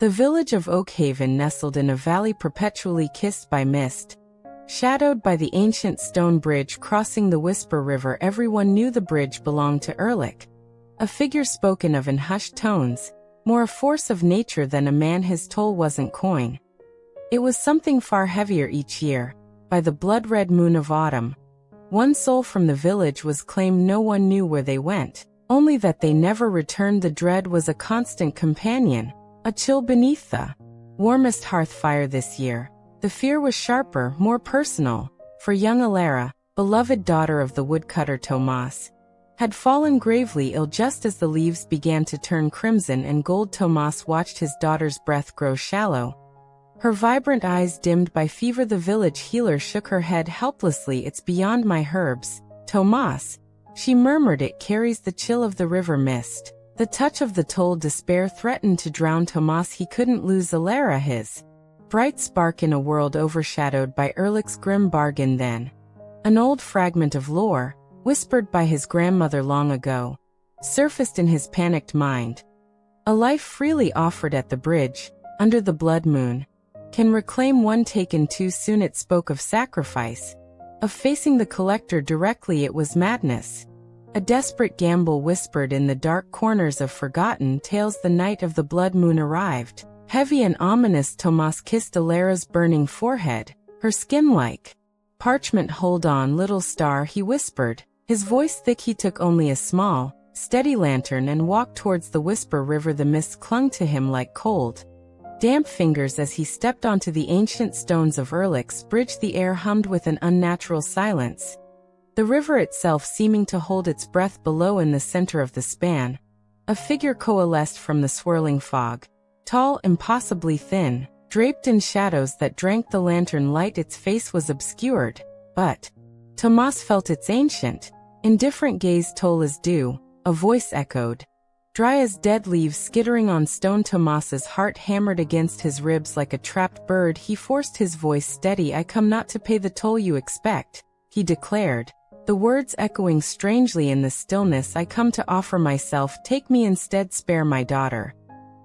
The village of Oakhaven nestled in a valley perpetually kissed by mist. Shadowed by the ancient stone bridge crossing the Whisper River, everyone knew the bridge belonged to Erlik. A figure spoken of in hushed tones, more a force of nature than a man. His toll wasn't coin. It was something far heavier each year, by the blood-red moon of autumn. One soul from the village was claimed. No one knew where they went, only that they never returned. The dread was a constant companion, a chill beneath the warmest hearth fire this year. The fear was sharper, more personal, for young Elara, beloved daughter of the woodcutter Tomas, had fallen gravely ill just as the leaves began to turn crimson and gold. Tomas watched his daughter's breath grow shallow, her vibrant eyes dimmed by fever. The village healer shook her head helplessly. "It's beyond my herbs, Tomas," she murmured. "It carries the chill of the river mist." The touch of the toll. Despair threatened to drown Tomas. He couldn't lose Elara, his bright spark in a world overshadowed by Erlik's grim bargain. Then an old fragment of lore, whispered by his grandmother long ago, surfaced in his panicked mind. A life freely offered at the bridge, under the blood moon, can reclaim one taken too soon. It spoke of sacrifice, of facing the collector directly. It was madness, a desperate gamble whispered in the dark corners of forgotten tales. The night of the blood moon arrived, heavy and ominous. Tomas kissed Elara's burning forehead, her skin like parchment. "Hold on, little star," he whispered, his voice thick. He took only a small, steady lantern and walked towards the Whisper River. The mist clung to him like cold, damp fingers as he stepped onto the ancient stones of Erliks bridge. The air hummed with an unnatural silence, the river itself seeming to hold its breath below. In the center of the span, a figure coalesced from the swirling fog, tall, impossibly thin, draped in shadows that drank the lantern light. Its face was obscured, but Tomas felt its ancient, indifferent gaze. "Toll is due," a voice echoed, dry as dead leaves skittering on stone. Tomas's heart hammered against his ribs like a trapped bird. He forced his voice steady. "I come not to pay the toll you expect," he declared, the words echoing strangely in the stillness. "I come to offer myself. Take me instead. Spare my daughter.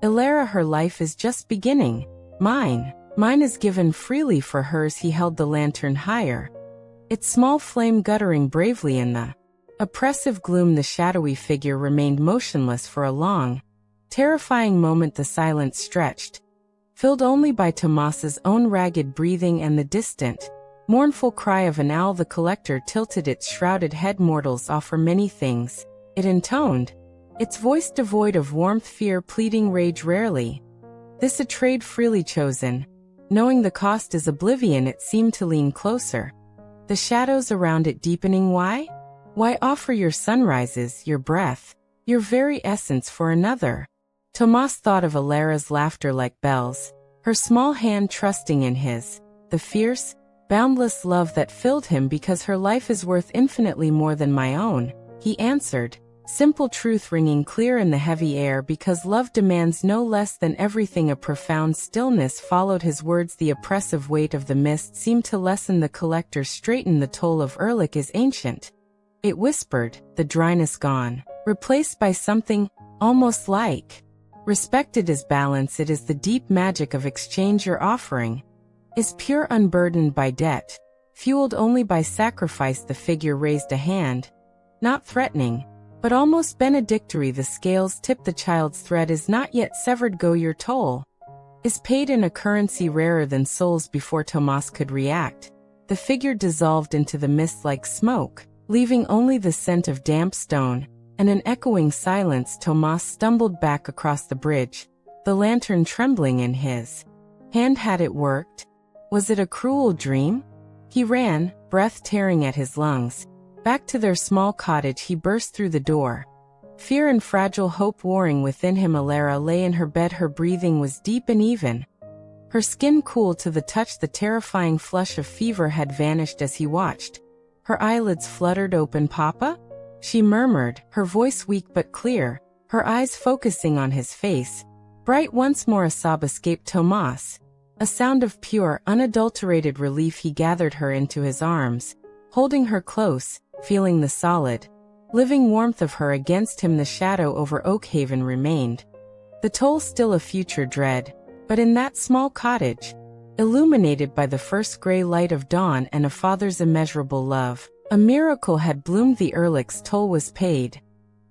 Elara, her life is just beginning. Mine is given freely for hers." He held the lantern higher, its small flame guttering bravely in the oppressive gloom. The shadowy figure remained motionless for a long, terrifying moment. The silence stretched, filled only by Tomas's own ragged breathing and the distant, mournful cry of an owl. The collector tilted its shrouded head. "Mortals offer many things," it intoned, its voice devoid of warmth, fear, pleading, rage. "Rarely this a trade freely chosen. Knowing the cost is oblivion." It seemed to lean closer, the shadows around it deepening. Why offer your sunrises, your breath, your very essence for another?" Tomas thought of Elara's laughter like bells, her small hand trusting in his, the fierce, boundless love that filled him. "Because her life is worth infinitely more than my own," he answered, simple truth ringing clear in the heavy air. "Because love demands no less than everything." A profound stillness followed his words. The oppressive weight of the mist seemed to lessen. The collector straightened. "The toll of Erlik is ancient," it whispered, the dryness gone, replaced by something almost like respected as balance. "It is the deep magic of exchange. Your offering is pure, unburdened by debt, fueled only by sacrifice." The figure raised a hand, not threatening, but almost benedictory. The scales tipped. "The child's thread is not yet severed. Go. Your toll is paid in a currency rarer than souls." Before Tomas could react, the figure dissolved into the mist like smoke, leaving only the scent of damp stone and an echoing silence. Tomas stumbled back across the bridge, the lantern trembling in his hand. Had it worked? Was it a cruel dream? He ran, breath tearing at his lungs, back to their small cottage. He burst through the door, fear and fragile hope warring within him. Elara lay in her bed. Her breathing was deep and even, her skin cool to the touch. The terrifying flush of fever had vanished as he watched. Her eyelids fluttered open. "Papa?" she murmured, her voice weak but clear, her eyes focusing on his face, bright once more. A sob escaped Tomas, a sound of pure, unadulterated relief. He gathered her into his arms, holding her close, feeling the solid, living warmth of her against him. The shadow over Oakhaven remained, the toll still a future dread, But in that small cottage, illuminated by the first gray light of dawn and a father's immeasurable love, a miracle had bloomed. The Erliks' toll was paid,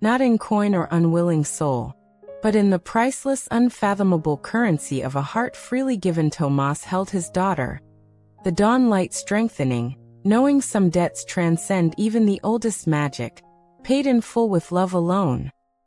not in coin or unwilling soul, but in the priceless, unfathomable currency of a heart freely given. Tomas held his daughter, the dawn light strengthening, knowing some debts transcend even the oldest magic, paid in full with love alone.